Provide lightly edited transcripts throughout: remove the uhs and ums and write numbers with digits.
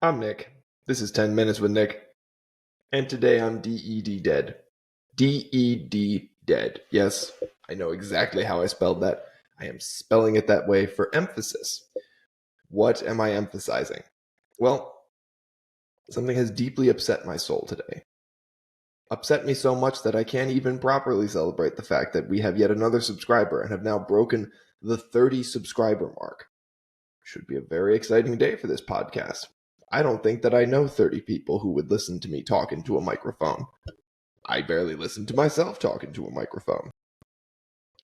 I'm Nick. This is 10 Minutes with Nick. And today I'm DED dead. DED dead. Yes, I know exactly how I spelled that. I am spelling it that way for emphasis. What am I emphasizing? Well, something has deeply upset my soul today. Upset me so much that I can't even properly celebrate the fact that we have yet another subscriber and have now broken the 30 subscriber mark. Should be a very exciting day for this podcast. I don't think that I know 30 people who would listen to me talk into a microphone. I barely listen to myself talk into a microphone.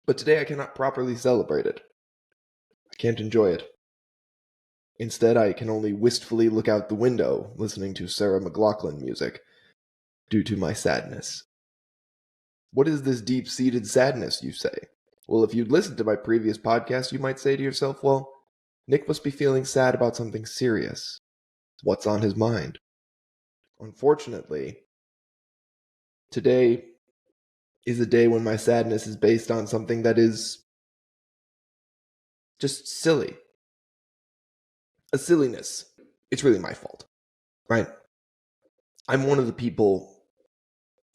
But today I cannot properly celebrate it. I can't enjoy it. Instead, I can only wistfully look out the window, listening to Sarah McLachlan music, due to my sadness. What is this deep-seated sadness, you say? Well, if you'd listened to my previous podcast, you might say to yourself, well, Nick must be feeling sad about something serious. What's on his mind? Unfortunately, today is a day when my sadness is based on something that is just silly. A silliness. It's really my fault, right? I'm one of the people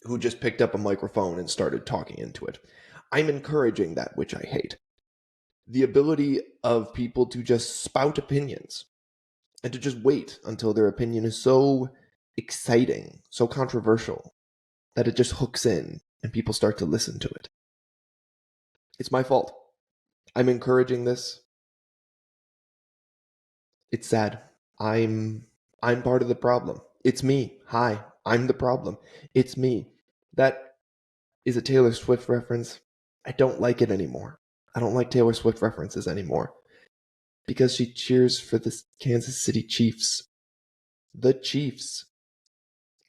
who just picked up a microphone and started talking into it. I'm encouraging that which I hate. The ability of people to just spout opinions and to just wait until their opinion is so exciting, so controversial, that it just hooks in and people start to listen to it. It's my fault. I'm encouraging this. It's sad. I'm part of the problem. It's me. Hi, I'm the problem. It's me. That is a Taylor Swift reference. I don't like it anymore. I don't like Taylor Swift references anymore because she cheers for the Kansas City Chiefs. The Chiefs.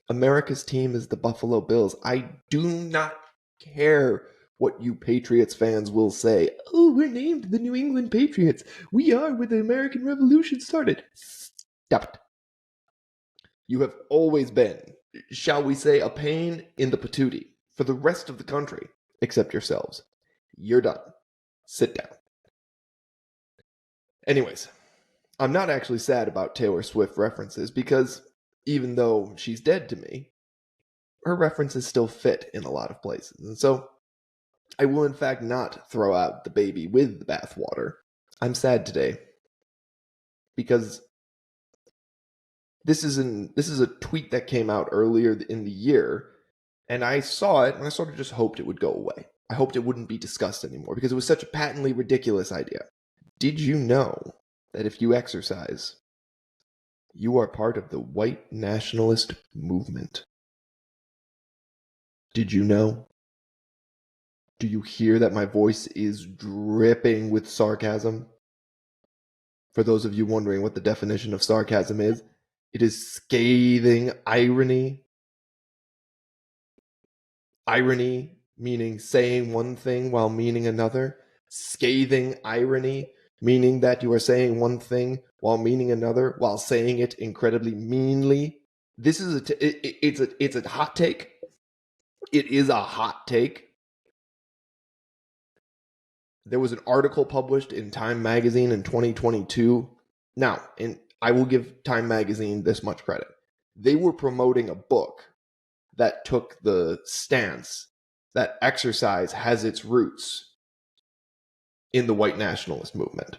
America's team is the Buffalo Bills. I do not care what you Patriots fans will say. Oh, we're named the New England Patriots. We are where the American Revolution started. Stop it. You have always been, shall we say, a pain in the patootie for the rest of the country, except yourselves. You're done. Sit down. Anyways, I'm not actually sad about Taylor Swift references because even though she's dead to me, her references still fit in a lot of places. And so I will in fact not throw out the baby with the bathwater. I'm sad today because this is a tweet that came out earlier in the year, and I saw it and I sort of just hoped it would go away. I hoped it wouldn't be discussed anymore because it was such a patently ridiculous idea. Did you know that if you exercise, you are part of the white nationalist movement? Did you know? Do you hear that my voice is dripping with sarcasm? For those of you wondering what the definition of sarcasm is, it is scathing irony. Irony meaning saying one thing while meaning another. Scathing irony meaning that you are saying one thing while meaning another, while saying it incredibly meanly. This is it's a hot take. It is a hot take. There was an article published in Time Magazine in 2022. Now, and I will give Time Magazine this much credit. They were promoting a book that took the stance that exercise has its roots in the white nationalist movement.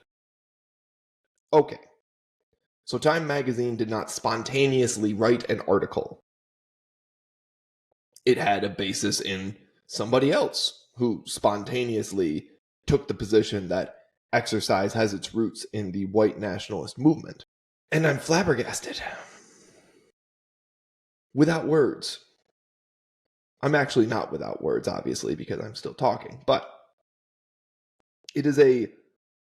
Okay. So Time Magazine did not spontaneously write an article. It had a basis in somebody else who spontaneously took the position that exercise has its roots in the white nationalist movement. And I'm flabbergasted. Without words. I'm actually not without words, obviously, because I'm still talking, but it is a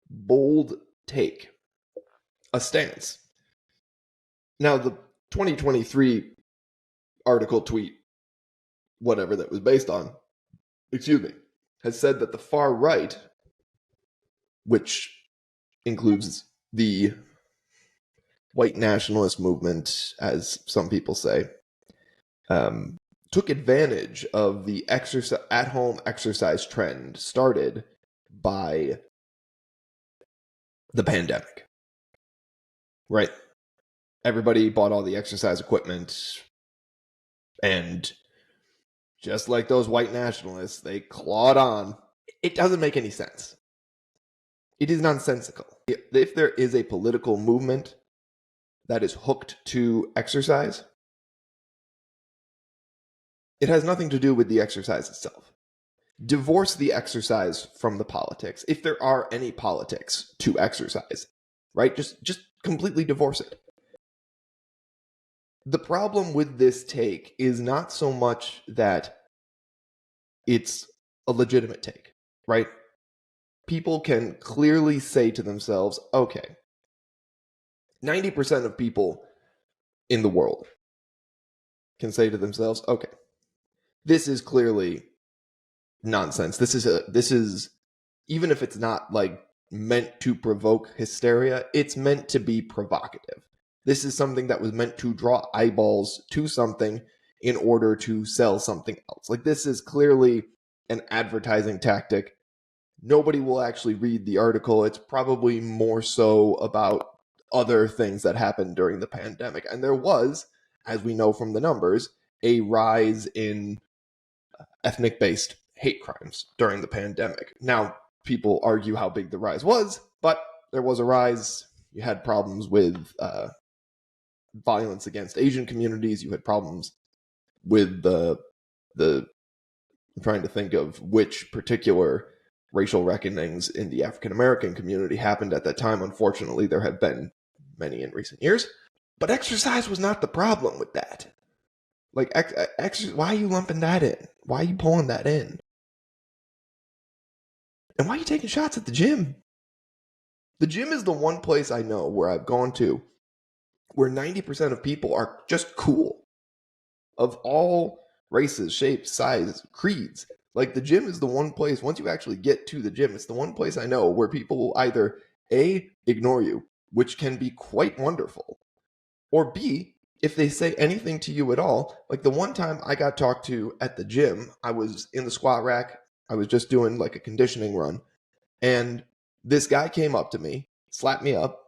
bold take, a stance. Now, the 2023 article, tweet, whatever that was based on, has said that the far right, which includes the white nationalist movement, as some people say, took advantage of the at-home exercise trend started by the pandemic. Right? Everybody bought all the exercise equipment, and just like those white nationalists, they clawed on. It doesn't make any sense. It is nonsensical. If there is a political movement that is hooked to exercise, it has nothing to do with the exercise itself. Divorce the exercise from the politics, if there are any politics to exercise, right? Just completely divorce it. The problem with this take is not so much that it's a legitimate take, right? People can clearly say to themselves, okay, 90% of people in the world can say to themselves, okay, this is clearly nonsense. This is even if it's not like meant to provoke hysteria, it's meant to be provocative. This is something that was meant to draw eyeballs to something in order to sell something else. Like, this is clearly an advertising tactic. Nobody will actually read the article. It's probably more so about other things that happened during the pandemic. And there was, as we know from the numbers, a rise in ethnic-based hate crimes during the pandemic. Now, people argue how big the rise was, but there was a rise. You had problems with violence against Asian communities. You had problems with the I'm trying to think of which particular racial reckonings in the African American community happened at that time. Unfortunately, there have been many in recent years. But exercise was not the problem with that. Like, why are you lumping that in? Why are you pulling that in? And why are you taking shots at the gym? The gym is the one place I know where I've gone to where 90% of people are just cool, of all races, shapes, sizes, creeds. Like, the gym is the one place, once you actually get to the gym, it's the one place I know where people will either A, ignore you, which can be quite wonderful, or B, if they say anything to you at all. Like, the one time I got talked to at the gym, I was in the squat rack. I was just doing like a conditioning run. And this guy came up to me, slapped me up,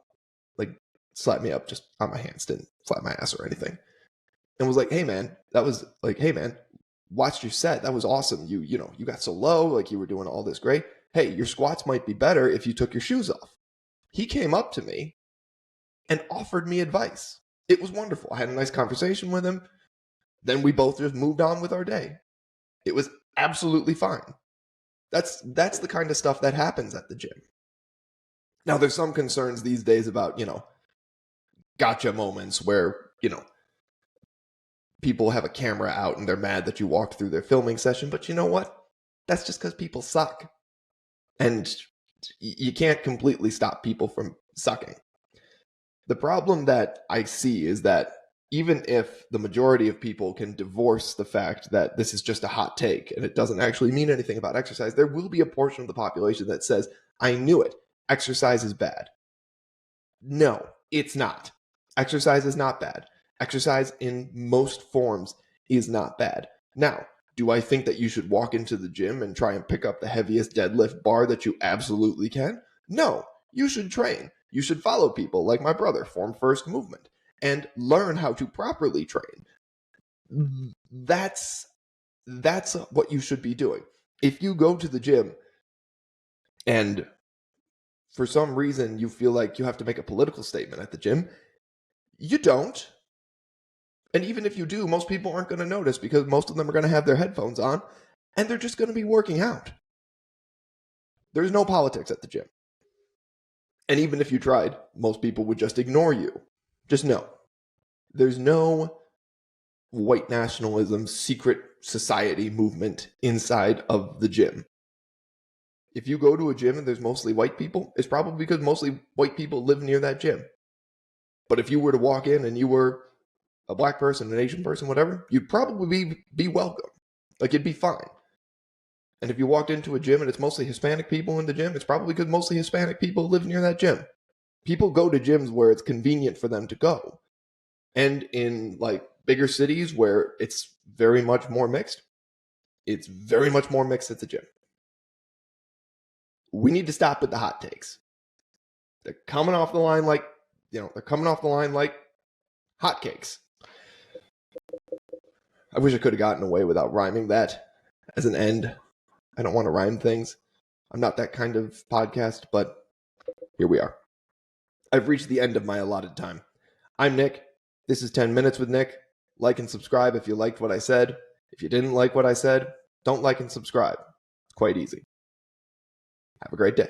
like slapped me up just on my hands, didn't slap my ass or anything. And was like, hey man, watched your set. That was awesome. You got so low, like you were doing all this great. Hey, your squats might be better if you took your shoes off. He came up to me and offered me advice. It was wonderful. I had a nice conversation with him. Then we both just moved on with our day. It was absolutely fine. That's the kind of stuff that happens at the gym. Now, there's some concerns these days about, gotcha moments where, people have a camera out and they're mad that you walked through their filming session. But you know what? That's just because people suck. And you can't completely stop people from sucking. The problem that I see is that even if the majority of people can divorce the fact that this is just a hot take and it doesn't actually mean anything about exercise, there will be a portion of the population that says, I knew it. Exercise is bad. No, it's not. Exercise is not bad. Exercise in most forms is not bad. Now, do I think that you should walk into the gym and try and pick up the heaviest deadlift bar that you absolutely can? No, you should train. You should follow people like my brother, Form First Movement, and learn how to properly train. That's what you should be doing. If you go to the gym and for some reason you feel like you have to make a political statement at the gym, you don't. And even if you do, most people aren't going to notice because most of them are going to have their headphones on and they're just going to be working out. There's no politics at the gym. And even if you tried, most people would just ignore you. Just know, there's no white nationalism, secret society movement inside of the gym. If you go to a gym and there's mostly white people, it's probably because mostly white people live near that gym. But if you were to walk in and you were a black person, an Asian person, whatever, you'd probably be welcome. Like, it'd be fine. And if you walked into a gym and it's mostly Hispanic people in the gym, it's probably because mostly Hispanic people live near that gym. People go to gyms where it's convenient for them to go. And in like bigger cities where it's very much more mixed, it's very much more mixed at the gym. We need to stop with the hot takes. They're coming off the line like Hotcakes. I wish I could have gotten away without rhyming that as an end. I don't want to rhyme things. I'm not that kind of podcast, but here we are. I've reached the end of my allotted time. I'm Nick. This is 10 Minutes with Nick. Like and subscribe if you liked what I said. If you didn't like what I said, don't like and subscribe. It's quite easy. Have a great day.